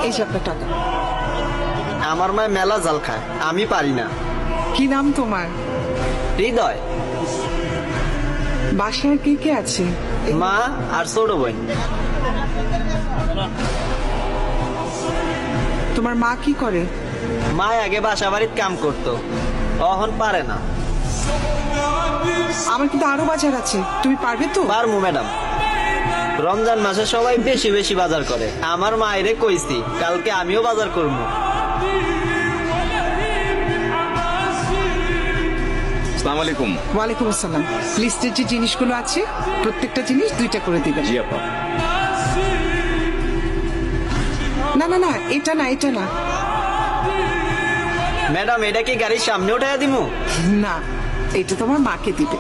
এই যে আপনার টাকা। আমার মায় মেলা জাল খায়, আমি পারি না। কি নাম তোমার? হৃদয়। বাসায় কে কে আছে? মা আর ছোট বোন। তোমার মা কি করে? মা আগে বাসা বাড়ির কাম করতো, অহন পারে না। আমার কিন্তু আরো বাজার আছে, তুমি পারবে তো? পারমু ম্যাডাম। রমজান মাসে সবাই বেশি বেশি বাজার করে, আমার মায়েরে কইছি কালকে আমিও বাজার করবো। আসসালামু আলাইকুম। ওয়ালাইকুম আসসালাম। লিস্টের যে জিনিসগুলো আছে প্রত্যেকটা জিনিস 2টা করে দিবেন। জি আপা। না না না, এটা না, এটা না। ম্যাডাম এটা কি গাড়ির সামনে উঠাইয়া দিমু? না, এটা তোমার মাকে দিবে।